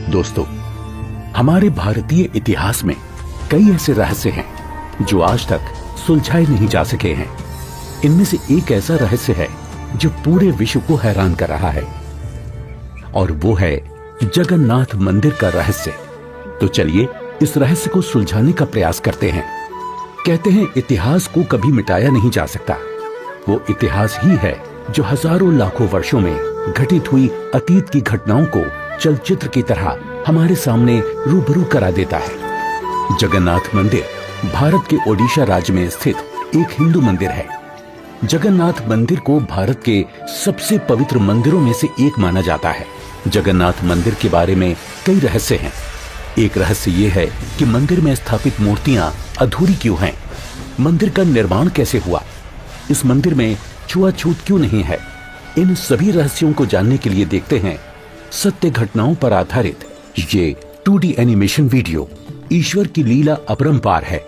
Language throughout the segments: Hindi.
दोस्तों, हमारे भारतीय इतिहास में कई ऐसे रहस्य हैं जो आज तक सुलझाए नहीं जा सके हैं। इनमें से एक ऐसा रहस्य है जो पूरे विश्व को हैरान कर रहा है, और वो है जगन्नाथ मंदिर का रहस्य। तो चलिए इस रहस्य को सुलझाने का प्रयास करते हैं। कहते हैं इतिहास को कभी मिटाया नहीं जा सकता। वो इतिहास ही है जो हजारों लाखों वर्षों में घटित हुई अतीत की घटनाओं को चलचित्र की तरह हमारे सामने रूबरू करा देता है। जगन्नाथ मंदिर भारत के ओडिशा राज्य में स्थित एक हिंदू मंदिर है। जगन्नाथ मंदिर को भारत के सबसे पवित्र मंदिरों में से एक माना जाता है। जगन्नाथ मंदिर के बारे में कई रहस्य हैं। एक रहस्य ये है कि मंदिर में स्थापित मूर्तियां अधूरी क्यों हैं? मंदिर का निर्माण कैसे हुआ? इस मंदिर में छुआछूत क्यों नहीं है? इन सभी रहस्यों को जानने के लिए देखते हैं सत्य घटनाओं पर आधारित ये 2D एनिमेशन वीडियो। ईश्वर की लीला अपरंपार है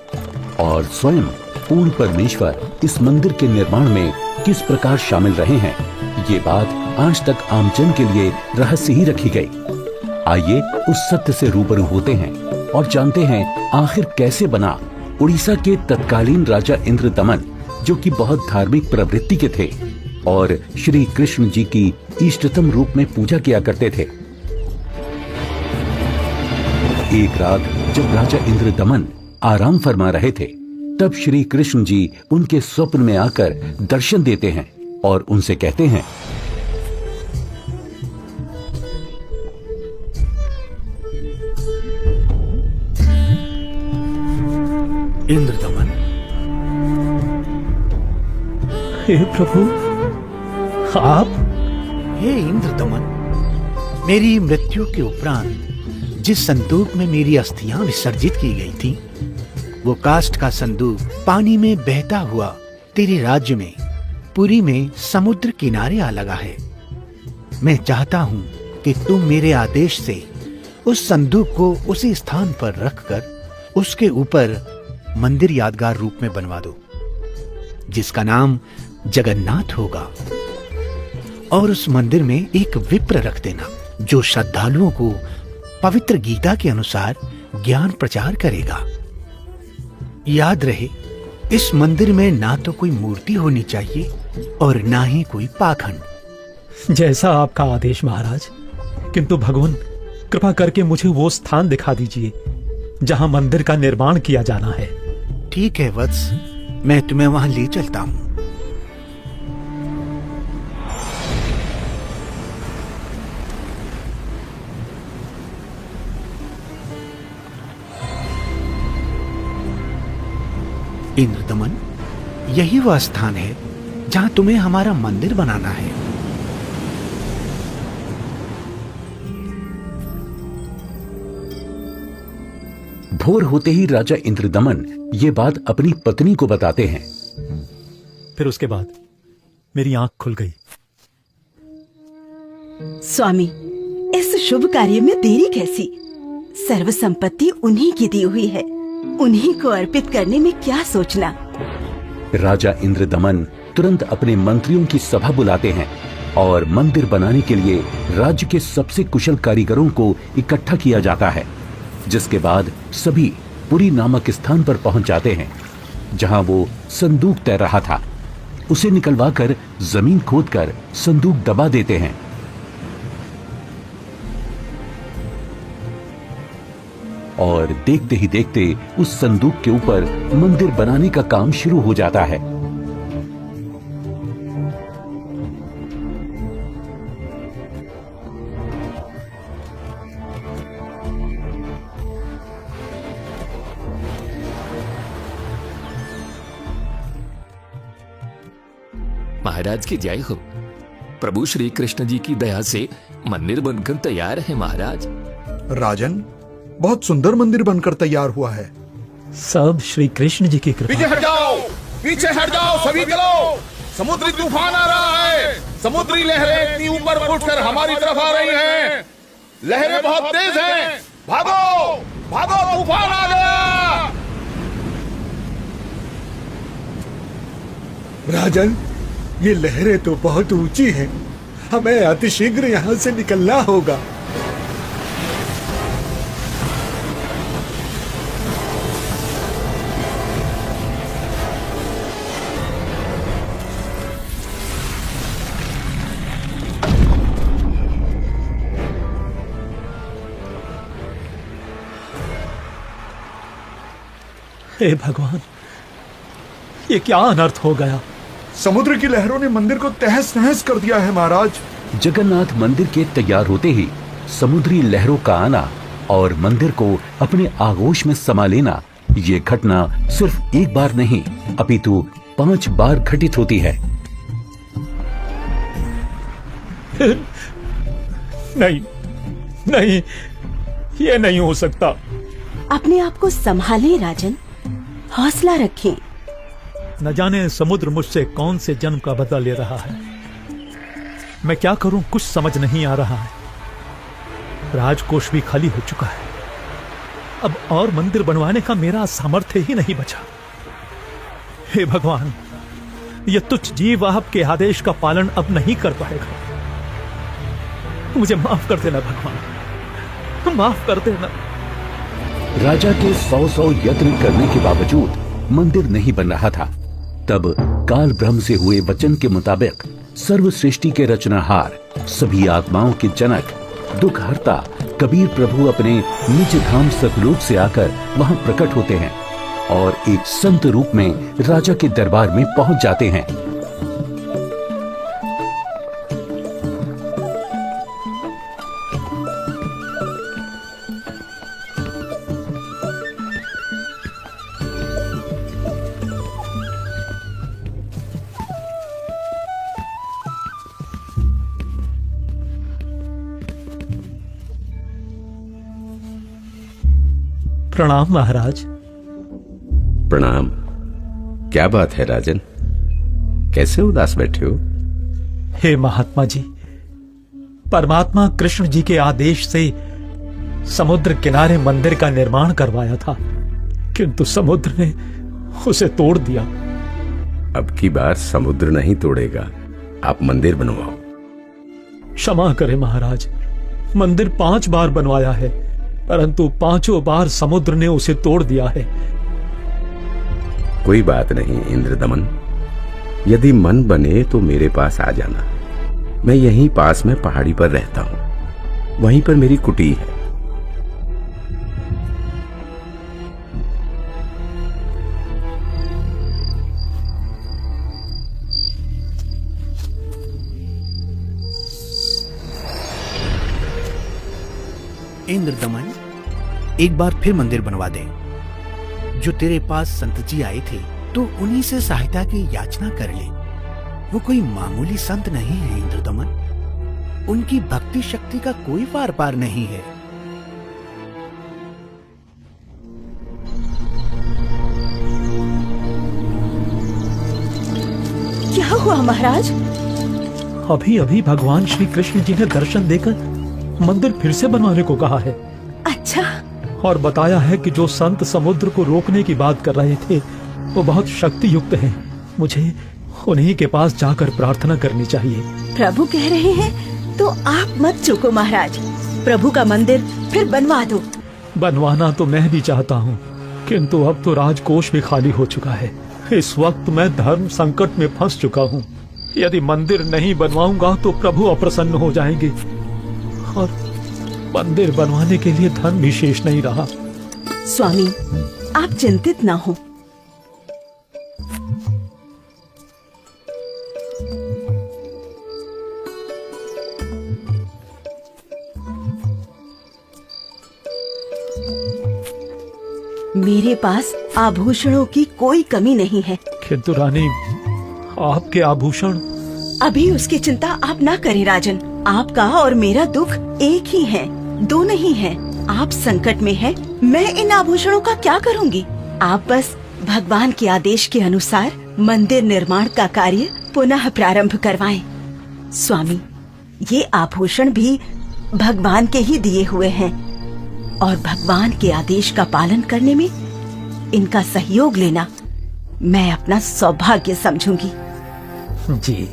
और स्वयं पूर्ण परमेश्वर इस मंदिर के निर्माण में किस प्रकार शामिल रहे हैं, ये बात आज तक आमजन के लिए रहस्य ही रखी गई। आइए उस सत्य से रूबरू होते हैं और जानते हैं आखिर कैसे बना उड़ीसा के तत्कालीन राजा इंद्रदमन, जो कि बहुत धार्मिक प्रवृत्ति के थे और श्री कृष्ण जी की इष्टतम रूप में पूजा किया करते थे। एक रात जब राजा इंद्रदमन आराम फरमा रहे थे, तब श्री कृष्ण जी उनके स्वप्न में आकर दर्शन देते हैं और उनसे कहते हैं, इंद्रदमन। हे प्रभु, आप? हे इंद्रदमन, मेरी मृत्यु के उपरांत जिस संदूक में मेरी अस्थियां विसर्जित की गई थी, वो काष्ठ का संदूक पानी में बहता हुआ तेरे राज्य में पुरी में समुद्र किनारे आ लगा है। मैं चाहता हूं कि तुम मेरे आदेश से उस संदूक को उसी स्थान पर रखकर उसके ऊपर मंदिर यादगार रूप में बनवा दो, जिसका नाम जगन्नाथ होगा। और उस मंदिर में एक विप्र रख देना जो श्रद्धालुओं को पवित्र गीता के अनुसार ज्ञान प्रचार करेगा। याद रहे, इस मंदिर में ना तो कोई मूर्ति होनी चाहिए और ना ही कोई पाखंड। जैसा आपका आदेश महाराज। किंतु भगवान, कृपा करके मुझे वो स्थान दिखा दीजिए जहां मंदिर का निर्माण किया जाना है। ठीक है वत्स, मैं तुम्हें वहां ले चलता हूं। इंद्रदमन, यही वह स्थान है जहां तुम्हें हमारा मंदिर बनाना है। भोर होते ही राजा इंद्रदमन ये बात अपनी पत्नी को बताते हैं। फिर उसके बाद मेरी आंख खुल गई। स्वामी, इस शुभ कार्य में देरी कैसी? सर्व संपत्ति उन्हीं की दी हुई है, उन्हीं को अर्पित करने में क्या सोचना। राजा इंद्रदमन तुरंत अपने मंत्रियों की सभा बुलाते हैं और मंदिर बनाने के लिए राज्य के सबसे कुशल कारीगरों को इकट्ठा किया जाता है। जिसके बाद सभी पुरी नामक स्थान पर पहुंच जाते हैं जहां वो संदूक तैर रहा था। उसे निकलवाकर जमीन खोदकर संदूक दबा देते हैं। और देखते ही देखते उस संदूक के ऊपर मंदिर बनाने का काम शुरू हो जाता है। महाराज की जय हो। प्रभु श्री कृष्ण जी की दया से मंदिर बनकर तैयार है महाराज। राजन, बहुत सुंदर मंदिर बनकर तैयार हुआ है। सब श्री कृष्ण जी की कृपा। पीछे हट जाओ, पीछे हट जाओ सभी, चलो। समुद्री तूफान आ रहा है। समुद्री लहरें इतनी ऊपर उठकर हमारी तरफ आ रही हैं। लहरें बहुत तेज हैं। भागो, भागो, तूफान आ गया। राजन, ये लहरें तो बहुत ऊंची हैं। हमें अतिशीघ्र यहाँ से निकलना होगा। हे भगवान, ये क्या अनर्थ हो गया? समुद्र की लहरों ने मंदिर को तहस नहस कर दिया है महाराज। जगन्नाथ मंदिर के तैयार होते ही समुद्री लहरों का आना और मंदिर को अपने आगोश में समा लेना, ये घटना सिर्फ एक बार नहीं अपितु 5 बार घटित होती है। नहीं नहीं, ये नहीं हो सकता। अपने आप को संभालें राजन, हौसला रखें। न जाने समुद्र मुझसे कौन से जन्म का बदला ले रहा है। मैं क्या करूं, कुछ समझ नहीं आ रहा है। राजकोष भी खाली हो चुका है। अब और मंदिर बनवाने का मेरा सामर्थ्य ही नहीं बचा। हे भगवान, यह तुच्छ जीव आपके आदेश का पालन अब नहीं कर पाएगा। मुझे माफ कर देना भगवान, माफ कर देना। राजा के 100 यत्न करने के बावजूद मंदिर नहीं बन रहा था। तब काल ब्रह्म से हुए वचन के मुताबिक सर्व सृष्टि के रचनाहार, सभी आत्माओं के जनक, दुख हरता कबीर प्रभु अपने निज धाम सतलोक से आकर वहां प्रकट होते हैं और एक संत रूप में राजा के दरबार में पहुंच जाते हैं। प्रणाम महाराज। प्रणाम। क्या बात है राजन, कैसे उदास बैठे हो? हे महात्मा जी, परमात्मा कृष्ण जी के आदेश से समुद्र किनारे मंदिर का निर्माण करवाया था, किंतु समुद्र ने उसे तोड़ दिया। अब की बार समुद्र नहीं तोड़ेगा, आप मंदिर बनवाओ। क्षमा करें महाराज, मंदिर 5 बार बनवाया है, परंतु 5 बार समुद्र ने उसे तोड़ दिया है। कोई बात नहीं इंद्रदमन, यदि मन बने तो मेरे पास आ जाना। मैं यहीं पास में पहाड़ी पर रहता हूं, वहीं पर मेरी कुटी है। इंद्रदमन, एक बार फिर मंदिर बनवा दे। जो तेरे पास संत जी आए थे तो उन्हीं से सहायता की याचना कर ले। वो कोई मामूली संत नहीं है इंद्रदमन, उनकी भक्ति शक्ति का कोई पार पार नहीं है। क्या हुआ महाराज? अभी अभी भगवान श्री कृष्ण जी ने दर्शन देकर मंदिर फिर से बनवाने को कहा है। अच्छा। और बताया है कि जो संत समुद्र को रोकने की बात कर रहे थे वो बहुत शक्ति युक्त हैं। मुझे उन्हीं के पास जाकर प्रार्थना करनी चाहिए। प्रभु कह रहे हैं तो आप मत चूको महाराज, प्रभु का मंदिर फिर बनवा दो। बनवाना तो मैं भी चाहता हूँ, किंतु अब तो राजकोष भी खाली हो चुका है। इस वक्त मैं धर्म संकट में फंस चुका हूँ। यदि मंदिर नहीं बनवाऊंगा तो प्रभु अप्रसन्न हो जाएंगे और मंदिर बनवाने के लिए धन भी शेष नहीं रहा। स्वामी, आप चिंतित ना हो। मेरे पास आभूषणों की कोई कमी नहीं है। किंतु रानी, आपके आभूषण। अभी उसकी चिंता आप ना करें राजन। आपका और मेरा दुख एक ही है, दो नहीं है। आप संकट में हैं, मैं इन आभूषणों का क्या करूंगी? आप बस भगवान के आदेश के अनुसार मंदिर निर्माण का कार्य पुनः प्रारंभ करवाएं। स्वामी, ये आभूषण भी भगवान के ही दिए हुए हैं और भगवान के आदेश का पालन करने में इनका सहयोग लेना मैं अपना सौभाग्य समझूंगी। जी।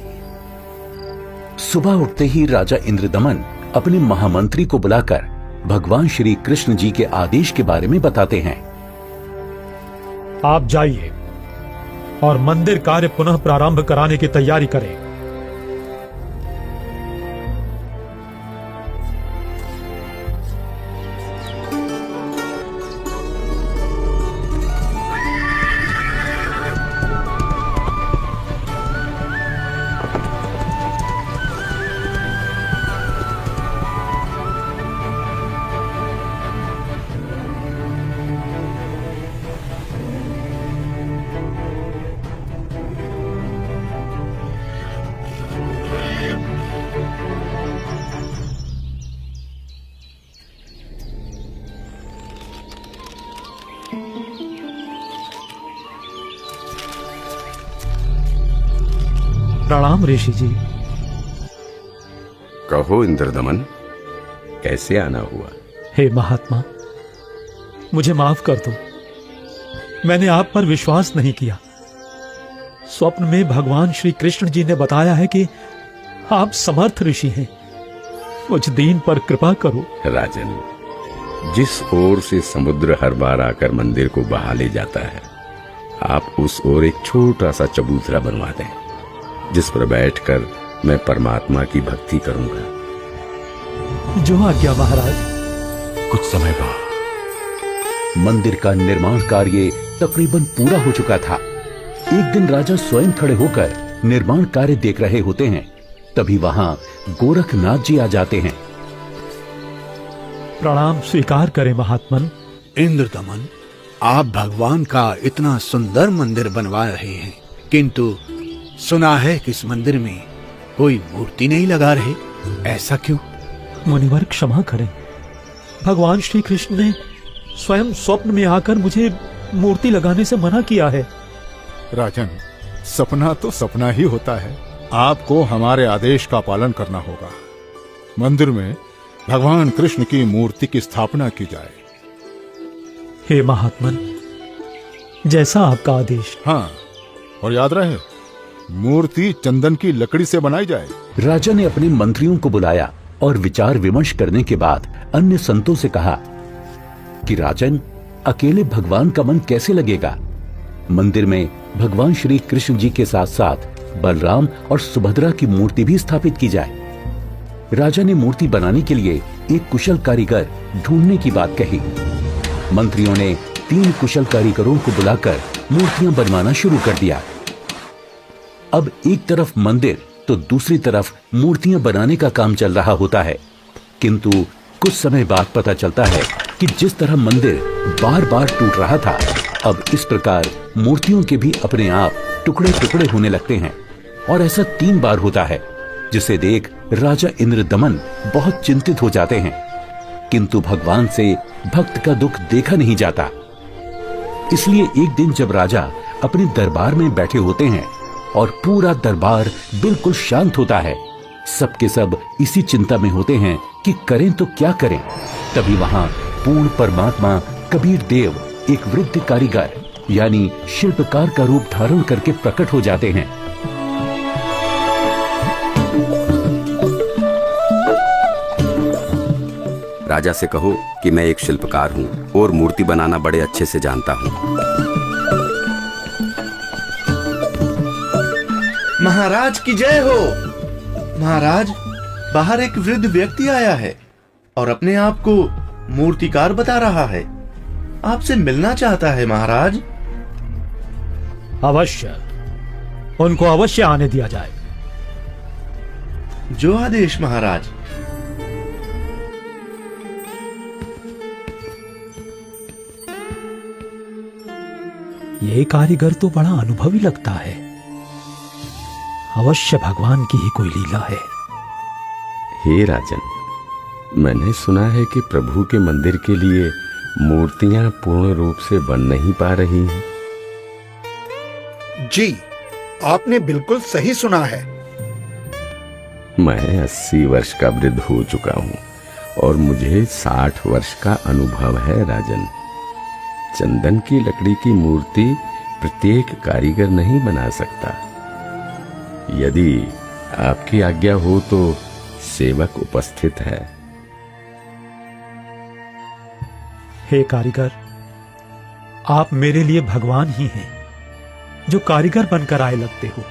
सुबह उठते ही राजा इंद्रदमन अपने महामंत्री को बुलाकर भगवान श्री कृष्ण जी के आदेश के बारे में बताते हैं। आप जाइए और मंदिर कार्य पुनः प्रारंभ कराने की तैयारी करें। प्रणाम ऋषि जी। कहो इंद्रदमन, कैसे आना हुआ? हे महात्मा, मुझे माफ कर दो। मैंने आप पर विश्वास नहीं किया। स्वप्न में भगवान श्री कृष्ण जी ने बताया है कि आप समर्थ ऋषि हैं। मुझ दीन पर कृपा करो। राजन, जिस ओर से समुद्र हर बार आकर मंदिर को बहा ले जाता है, आप उस ओर एक छोटा सा चबूतरा बनवा दें, जिस पर बैठकर मैं परमात्मा की भक्ति करूंगा। जो आज्ञा महाराज। कुछ समय बाद मंदिर का निर्माण कार्य तकरीबन पूरा हो चुका था। एक दिन राजा स्वयं खड़े होकर निर्माण कार्य देख रहे होते हैं। तभी वहां गोरखनाथ जी आ जाते हैं। प्रणाम स्वीकार करें महात्मन। इंद्रदमन, आप भगवान का इतना सुंदर मंदिर बनवा रहे हैं, किंतु सुना है कि इस मंदिर में कोई मूर्ति नहीं लगा रहे। ऐसा क्यों? मुनिवर क्षमा करें। भगवान श्री कृष्ण ने स्वयं स्वप्न में आकर मुझे मूर्ति लगाने से मना किया है। राजन, सपना तो सपना ही होता है। आपको हमारे आदेश का पालन करना होगा। मंदिर में भगवान कृष्ण की मूर्ति की स्थापना की जाए। हे महात्मन, जैसा आपका आदेश। हाँ, और याद रहे, मूर्ति चंदन की लकड़ी से बनाई जाए। राजा ने अपने मंत्रियों को बुलाया और विचार विमर्श करने के बाद अन्य संतों से कहा कि राजन, अकेले भगवान का मन कैसे लगेगा? मंदिर में भगवान श्री कृष्ण जी के साथ साथ बलराम और सुभद्रा की मूर्ति भी स्थापित की जाए। राजा ने मूर्ति बनाने के लिए एक कुशल कारीगर ढूंढने की बात कही। मंत्रियों ने 3 कुशल कारीगरों को बुलाकर मूर्तियां बनवाना शुरू कर दिया। अब एक तरफ मंदिर तो दूसरी तरफ मूर्तियां बनाने का काम चल रहा होता है, किंतु कुछ समय बाद पता चलता है कि जिस तरह मंदिर बार बार टूट रहा था, अब इस प्रकार मूर्तियों के भी अपने आप टुकड़े टुकड़े होने लगते हैं। और ऐसा 3 बार होता है, जिसे देख राजा इंद्रदमन बहुत चिंतित हो जाते हैं। किंतु भगवान से भक्त का दुख देखा नहीं जाता। इसलिए एक दिन जब राजा अपने दरबार में बैठे होते हैं और पूरा दरबार बिल्कुल शांत होता है, सबके सब इसी चिंता में होते हैं कि करें तो क्या करें। तभी वहां पूर्ण परमात्मा कबीर देव एक वृद्ध कारीगर यानी शिल्पकार का रूप धारण करके प्रकट हो जाते हैं। राजा से कहो कि मैं एक शिल्पकार हूँ और मूर्ति बनाना बड़े अच्छे से जानता हूँ। महाराज की जय हो। महाराज, बाहर एक वृद्ध व्यक्ति आया है और अपने आप को मूर्तिकार बता रहा है। आपसे मिलना चाहता है महाराज। अवश्य, उनको अवश्य आने दिया जाए। जो आदेश महाराज। ये कारीगर तो बड़ा अनुभवी लगता है। अवश्य भगवान की ही कोई लीला है। हे राजन, मैंने सुना है कि प्रभु के मंदिर के लिए मूर्तियां पूर्ण रूप से बन नहीं पा रही हैं। जी, आपने बिल्कुल सही सुना है। मैं 80 वर्ष का वृद्ध हो चुका हूँ और मुझे 60 वर्ष का अनुभव है राजन। चंदन की लकड़ी की मूर्ति प्रत्येक कारीगर नहीं बना सकता। यदि आपकी आज्ञा हो तो सेवक उपस्थित है। हे कारीगर, आप मेरे लिए भगवान ही हैं, जो कारीगर बनकर आए लगते हो।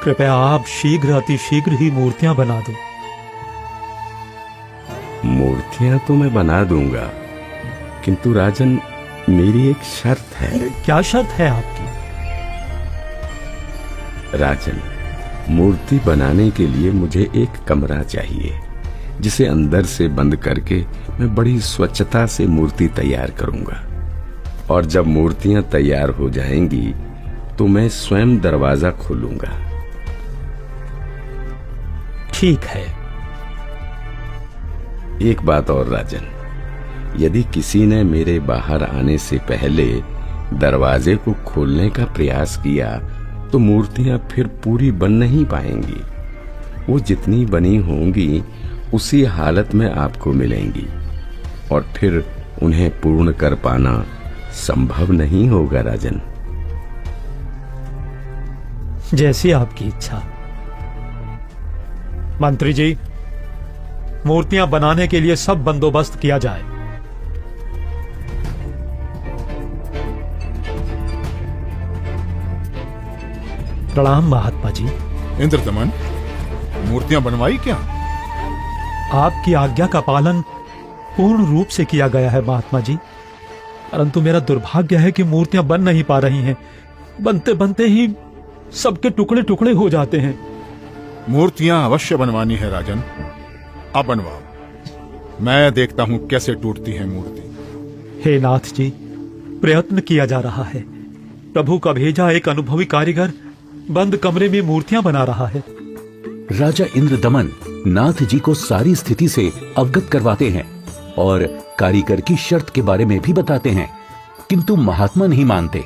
कृपया आप शीघ्र अति शीघ्र ही मूर्तियां बना दो। मूर्तियां तो मैं बना दूंगा, किंतु राजन, मेरी एक शर्त है। क्या शर्त है आपकी? राजन, मूर्ति बनाने के लिए मुझे एक कमरा चाहिए, जिसे अंदर से बंद करके मैं बड़ी स्वच्छता से मूर्ति तैयार करूंगा। और जब मूर्तियां तैयार हो जाएंगी तो मैं स्वयं दरवाजा खोलूंगा। ठीक है। एक बात और राजन, यदि किसी ने मेरे बाहर आने से पहले दरवाजे को खोलने का प्रयास किया तो मूर्तियां फिर पूरी बन नहीं पाएंगी। वो जितनी बनी होंगी उसी हालत में आपको मिलेंगी और फिर उन्हें पूर्ण कर पाना संभव नहीं होगा राजन। जैसी आपकी इच्छा। मंत्री जी, मूर्तियां बनाने के लिए सब बंदोबस्त किया जाए। प्रणाम महात्मा जी। इंद्रदमन, मूर्तियां बनवाई क्या? आपकी आज्ञा का पालन पूर्ण रूप से किया गया है महात्मा जी, परंतु मेरा दुर्भाग्य है कि मूर्तियां बन नहीं पा रही हैं। बनते बनते ही सबके टुकड़े टुकड़े हो जाते हैं। मूर्तियां अवश्य बनवानी है राजन, अब बनवाओ। मैं देखता हूं कैसे टूटती है मूर्ति। हे नाथ जी, प्रयत्न किया जा रहा है। प्रभु का भेजा एक अनुभवी कारीगर बंद कमरे में मूर्तियां बना रहा है। राजा इंद्रदमन नाथ जी को सारी स्थिति से अवगत करवाते हैं और कारीगर की शर्त के बारे में भी बताते हैं, किंतु महात्मा नहीं मानते।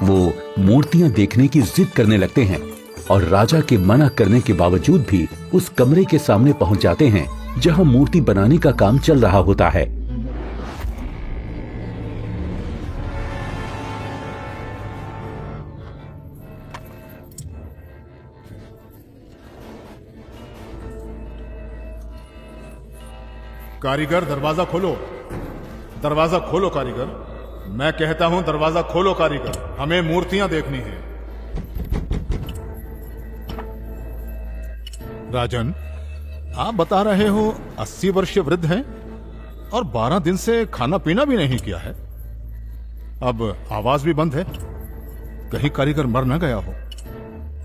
वो मूर्तियां देखने की जिद करने लगते हैं और राजा के मना करने के बावजूद भी उस कमरे के सामने पहुंच जाते हैं जहां मूर्ति बनाने का काम चल रहा होता है। कारीगर, दरवाजा खोलो, दरवाजा खोलो कारीगर। मैं कहता हूं दरवाजा खोलो कारीगर, हमें मूर्तियां देखनी है। राजन, आप बता रहे हो 80 वर्षीय वृद्ध हैं और 12 दिन से खाना पीना भी नहीं किया है। अब आवाज भी बंद है, कहीं कारीगर मर न गया हो।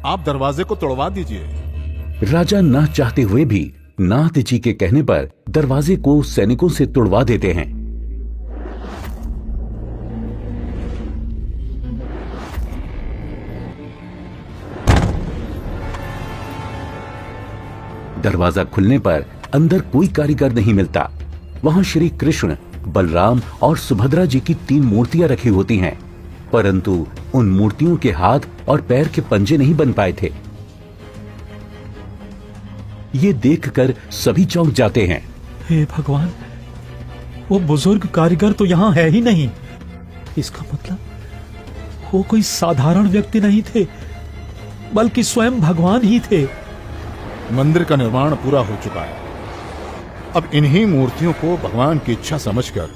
आप दरवाजे को तोड़वा दीजिए। राजा न चाहते हुए भी नाथ जी के कहने पर दरवाजे को सैनिकों से तोड़वा देते हैं। दरवाजा खुलने पर अंदर कोई कारीगर नहीं मिलता। वहां श्री कृष्ण, बलराम और सुभद्रा जी की 3 मूर्तियां रखी होती हैं, परंतु उन मूर्तियों के हाथ और पैर के पंजे नहीं बन पाए थे। ये देखकर सभी चौंक जाते हैं। हे भगवान, वो बुजुर्ग कारीगर तो यहाँ है ही नहीं। इसका मतलब वो कोई साधारण व्यक्ति नहीं थे, बल्कि स्वयं भगवान ही थे। मंदिर का निर्माण पूरा हो चुका है। अब इन्हीं मूर्तियों को भगवान की इच्छा समझकर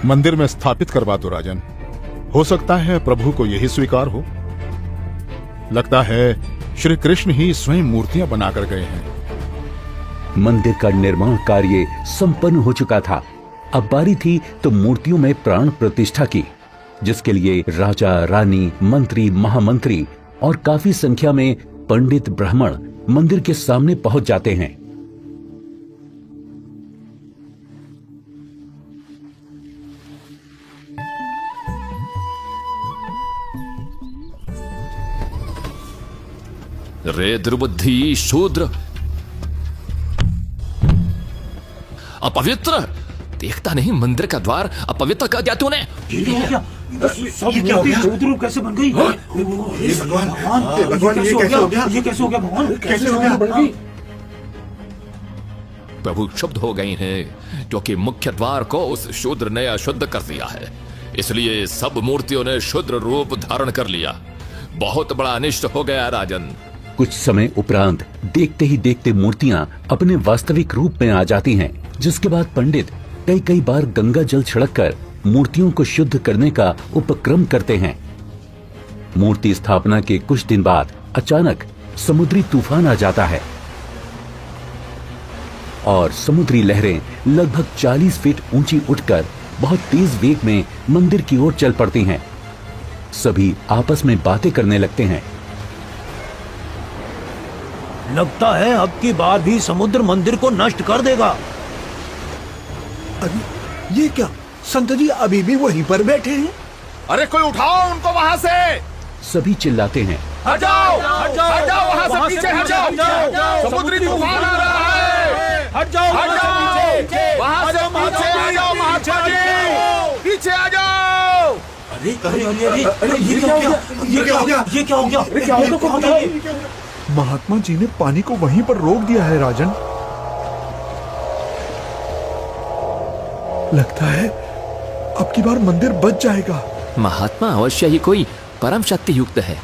मंदिर में स्थापित करवा दो राजन। हो सकता है प्रभु को यही स्वीकार हो। लगता है श्री कृष्ण ही स्वयं मूर्तियां बनाकर गए हैं। मंदिर का निर्माण कार्य संपन्न हो चुका था। अब बारी थी तो मूर्तियों में प्राण प्रतिष्ठा की, जिसके लिए राजा, रानी, मंत्री, महामंत्री और काफी संख्या में पंडित ब्राह्मण मंदिर के सामने पहुंच जाते हैं। रे दुर्बुद्धि शूद्र, अपवित्र! देखता नहीं मंदिर का द्वार अपवित्र कर दिया तूने। शूद्र कैसे बन गई? भगवान, ये कैसे हो गया? ये कैसे हो गया भगवान? कैसे हो गया? प्रभु क्षुब्ध हो गई हैं क्योंकि मुख्य द्वार को उस शूद्र ने अशुद्ध कर दिया है, इसलिए सब मूर्तियों ने शूद्र रूप धारण कर लिया। बहुत बड़ा अनिष्ट हो गया राजन। कुछ समय उपरांत देखते ही देखते मूर्तियां अपने वास्तविक रूप में आ जाती हैं, जिसके बाद पंडित कई बार गंगा जल छिड़ककर मूर्तियों को शुद्ध करने का उपक्रम करते हैं। मूर्ति स्थापना के कुछ दिन बाद अचानक समुद्री तूफान आ जाता है और समुद्री लहरें लगभग 40 फीट ऊंची उठकर बहुत तेज वेग में मंदिर की ओर चल पड़ती हैं। सभी आपस में बातें करने लगते हैं। लगता है अब की बार भी समुद्र मंदिर को नष्ट कर देगा। अरे ये क्या? संत जी अभी भी वहीं पर बैठे हैं। अरे कोई उठाओ उनको वहां से। सभी चिल्लाते हैं, हट जाओ, हट जाओ, हट जाओ, वहां से पीछे हट जाओ, समुद्री तूफान आ रहा है। हट जाओ, हट जाओ, वहां से पीछे आ जाओ, वहां से महात्मा जी ने पानी को वहीं पर रोक दिया है राजन। लगता है अब की बार मंदिर बच जाएगा। महात्मा अवश्य ही कोई परम शक्ति युक्त है।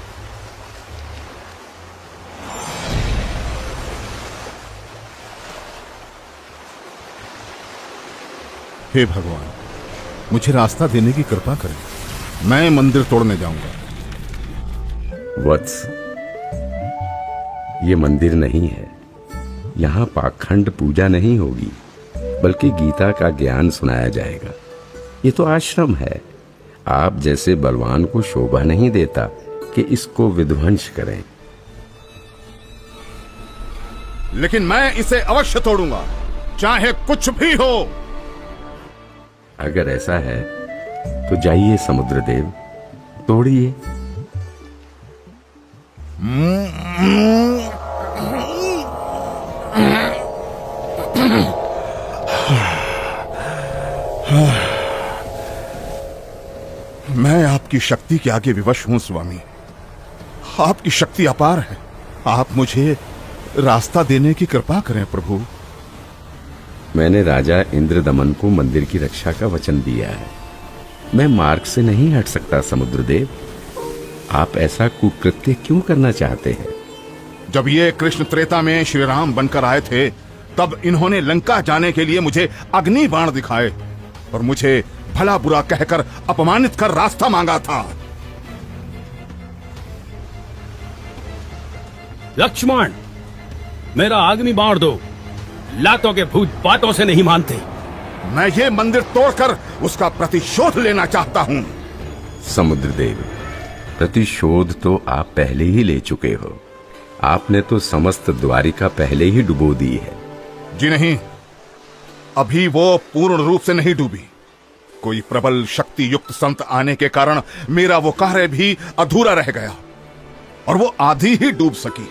हे भगवान, मुझे रास्ता देने की कृपा करें। मैं मंदिर तोड़ने जाऊंगा। वत्स, ये मंदिर नहीं है। यहाँ पाखंड पूजा नहीं होगी, बल्कि गीता का ज्ञान सुनाया जाएगा। ये तो आश्रम है। आप जैसे बलवान को शोभा नहीं देता कि इसको विध्वंस करें। लेकिन मैं इसे अवश्य तोड़ूंगा, चाहे कुछ भी हो। अगर ऐसा है तो जाइए समुद्रदेव, तोड़िए। मैं आपकी शक्ति के आगे विवश हूं स्वामी। आपकी शक्ति अपार है। आप मुझे रास्ता देने की कृपा करें प्रभु। मैंने राजा इंद्रदमन को मंदिर की रक्षा का वचन दिया है। मैं मार्ग से नहीं हट सकता समुद्रदेव। आप ऐसा कुकृत्य क्यों करना चाहते हैं? जब ये कृष्ण त्रेता में श्री राम बनकर आए थे, तब इन्होंने लंका जाने के लिए मुझे अग्नि बाण दिखाए और मुझे भला बुरा कहकर अपमानित कर रास्ता मांगा था। लक्ष्मण, मेरा अग्नि बाण दो। लातों के भूत बातों से नहीं मानते। मैं ये मंदिर तोड़कर उसका प्रतिशोध लेना चाहता हूँ। समुद्रदेव, प्रतिशोध तो आप पहले ही ले चुके हो। आपने तो समस्त द्वारिका पहले ही डुबो दी है। जी नहीं, अभी वो पूर्ण रूप से नहीं डूबी। कोई प्रबल शक्ति युक्त संत आने के कारण मेरा वो कार्य भी अधूरा रह गया और वो आधी ही डूब सकी,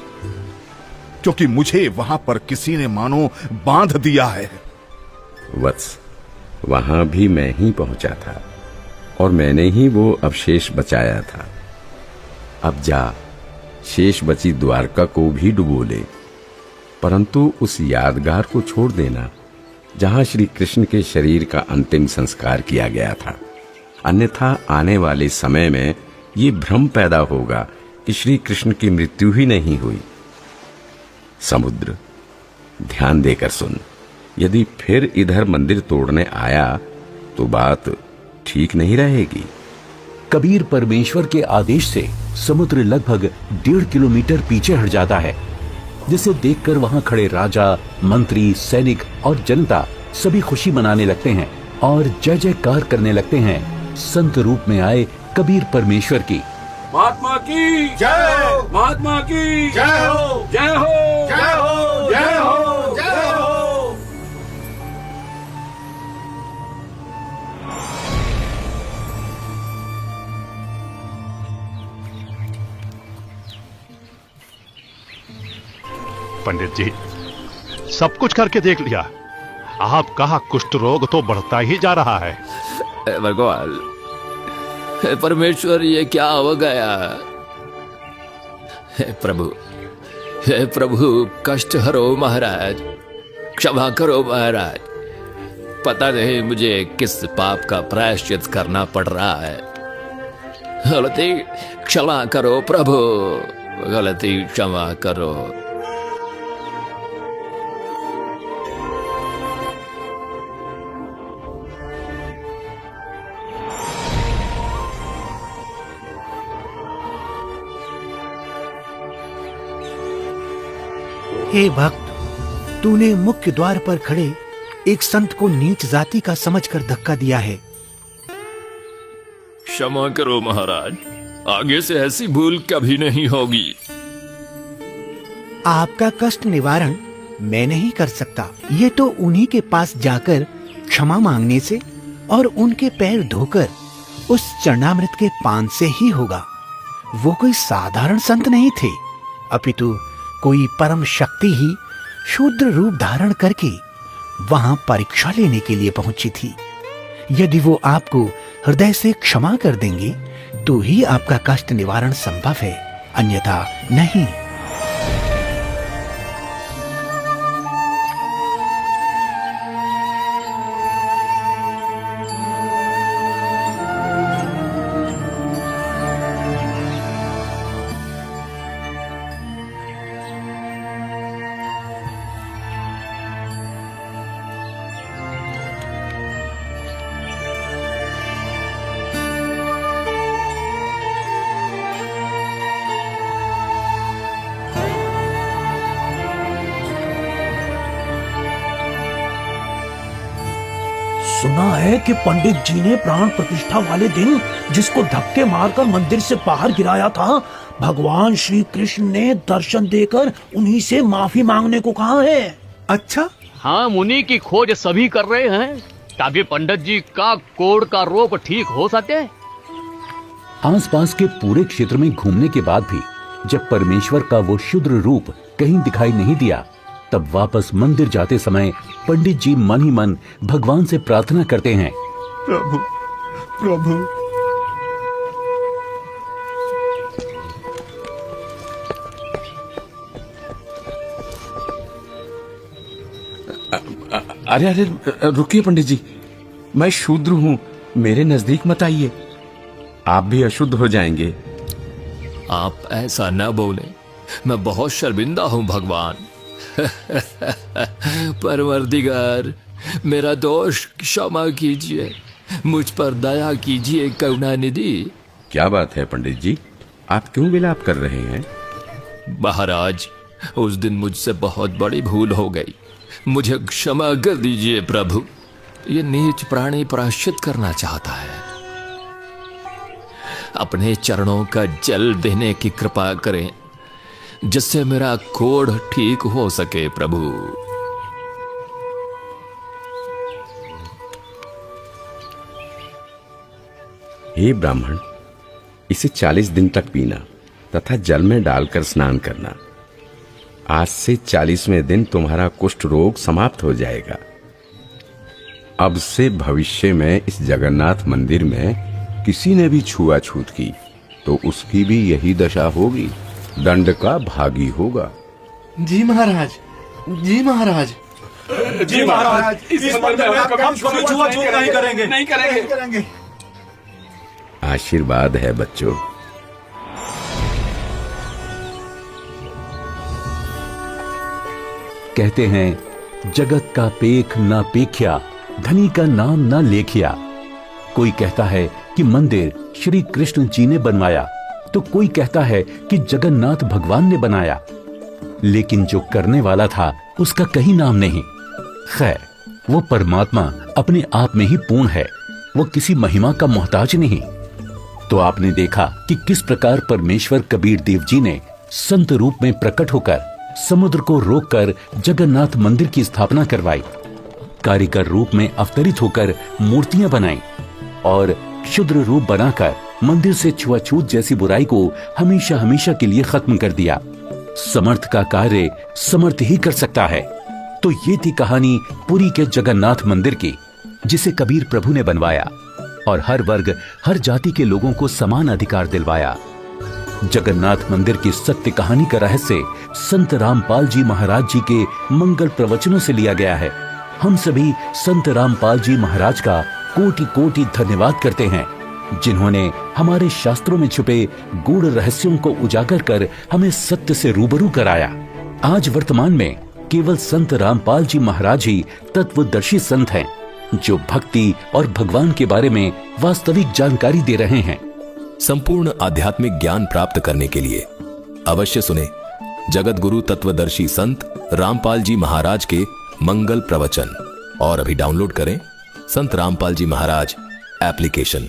क्योंकि मुझे वहां पर किसी ने मानो बांध दिया है। वत्स, वहां भी मैं ही पहुंचा था और मैंने ही वो अवशेष बचाया था। अब जा, शेष बची द्वारका को भी डुबो ले, परंतु उस यादगार को छोड़ देना जहां श्री कृष्ण के शरीर का अंतिम संस्कार किया गया था। अन्यथा आने वाले समय में ये भ्रम पैदा होगा कि श्री कृष्ण की मृत्यु ही नहीं हुई। समुद्र, ध्यान देकर सुन। यदि फिर इधर मंदिर तोड़ने आया तो बात ठीक नहीं रहेगी। कबीर परमेश्वर के आदेश से समुद्र लगभग 1.5 किलोमीटर पीछे हट जाता है, जिसे देखकर वहां खड़े राजा, मंत्री, सैनिक और जनता सभी खुशी मनाने लगते हैं और जय जयकार करने लगते हैं संत रूप में आए कबीर परमेश्वर की। महात्मा की जय, महात्मा की जय हो, जय हो, जय हो, जय हो, जय हो। पंडित जी, सब कुछ करके देख लिया। आपका कुष्ठ रोग तो बढ़ता ही जा रहा है। भगवान, परमेश्वर, ये क्या हो गया? हे प्रभु, कष्ट हरो महाराज, क्षमा करो महाराज। पता नहीं मुझे किस पाप का प्रायश्चित करना पड़ रहा है। गलती क्षमा करो प्रभु, गलती क्षमा करो। हे भक्त, तूने मुख्य द्वार पर खड़े एक संत को नीच जाति का समझकर धक्का दिया है। क्षमा करो महाराज, आगे से ऐसी भूल कभी नहीं होगी। आपका कष्ट निवारण मैं नहीं कर सकता। ये तो उन्हीं के पास जाकर क्षमा मांगने से और उनके पैर धोकर उस चरणामृत के पान से ही होगा। वो कोई साधारण संत नहीं थे, अपितु कोई परम शक्ति ही शूद्र रूप धारण करके वहां परीक्षा लेने के लिए पहुंची थी। यदि वो आपको हृदय से क्षमा कर देंगे तो ही आपका कष्ट निवारण संभव है, अन्यथा नहीं। सुना है कि पंडित जी ने प्राण प्रतिष्ठा वाले दिन जिसको धक्के मारकर मंदिर से बाहर गिराया था, भगवान श्री कृष्ण ने दर्शन देकर उन्हीं से माफी मांगने को कहा है। अच्छा? हाँ, मुनि की खोज सभी कर रहे हैं ताकि पंडित जी का कोढ़ का रोग ठीक हो सके। आसपास के पूरे क्षेत्र में घूमने के बाद भी जब परमेश्वर का वो शुद्र रूप कहीं दिखाई नहीं दिया, तब वापस मंदिर जाते समय पंडित जी मन ही मन भगवान से प्रार्थना करते हैं, प्रभु प्रभु अरे अरे रुकिए पंडित जी, मैं शूद्र हूं, मेरे नजदीक मत आइए, आप भी अशुद्ध हो जाएंगे। आप ऐसा न बोले, मैं बहुत शर्मिंदा हूं भगवान। परवरदिगार, मेरा दोष क्षमा कीजिए, मुझ पर दया कीजिए करुणानिधि। क्या बात है पंडित जी, आप क्यों विलाप कर रहे हैं? महाराज, उस दिन मुझसे बहुत बड़ी भूल हो गई, मुझे क्षमा कर दीजिए प्रभु। ये नीच प्राणी प्रायश्चित करना चाहता है, अपने चरणों का जल देने की कृपा करें जिससे मेरा कोढ़ ठीक हो सके प्रभु। हे ब्राह्मण, इसे 40 दिन तक पीना तथा जल में डालकर स्नान करना। आज से 40वें दिन तुम्हारा कुष्ठ रोग समाप्त हो जाएगा। अब से भविष्य में इस जगन्नाथ मंदिर में किसी ने भी छुआछूत की तो उसकी भी यही दशा होगी, दंड का भागी होगा। जी महाराज, जी महाराज, जी महाराज, इस मंदिर में कभी छुआछूत नहीं करेंगे, नहीं करेंगे। आशीर्वाद है बच्चों। कहते हैं जगत का पेख ना पेख्या, धनी का नाम ना लेखिया। कोई कहता है कि मंदिर श्री कृष्ण जी ने बनवाया, तो कोई कहता है कि जगन्नाथ भगवान ने बनाया, लेकिन जो करने वाला था उसका कहीं नाम नहीं। खैर, वो परमात्मा अपने आप में ही पूर्ण है, वो किसी महिमा का मोहताज नहीं। तो आपने देखा कि किस प्रकार परमेश्वर कबीर देव जी ने संत रूप में प्रकट होकर समुद्र को रोककर जगन्नाथ मंदिर की स्थापना करवाई, कारीगर रूप में अवतरित होकर मूर्तियां बनाई और शुद्र रूप बनाकर मंदिर से छुआछूत जैसी बुराई को हमेशा हमेशा के लिए खत्म कर दिया। समर्थ का कार्य समर्थ ही कर सकता है। तो ये थी कहानी पुरी के जगन्नाथ मंदिर की, जिसे कबीर प्रभु ने बनवाया और हर वर्ग हर जाति के लोगों को समान अधिकार दिलवाया। जगन्नाथ मंदिर की सत्य कहानी का रहस्य संत रामपाल जी महाराज जी के मंगल प्रवचनों से लिया गया है। हम सभी संत रामपाल जी महाराज का कोटि कोटि धन्यवाद करते हैं, जिन्होंने हमारे शास्त्रों में छुपे गूढ़ रहस्यों को उजागर कर हमें सत्य से रूबरू कराया। आज वर्तमान में केवल संत रामपाल जी महाराज ही तत्वदर्शी संत हैं, जो भक्ति और भगवान के बारे में वास्तविक जानकारी दे रहे हैं। संपूर्ण आध्यात्मिक ज्ञान प्राप्त करने के लिए अवश्य सुने जगत गुरु तत्वदर्शी संत रामपाल जी महाराज के मंगल प्रवचन और अभी डाउनलोड करें संत रामपाल जी महाराज एप्लीकेशन।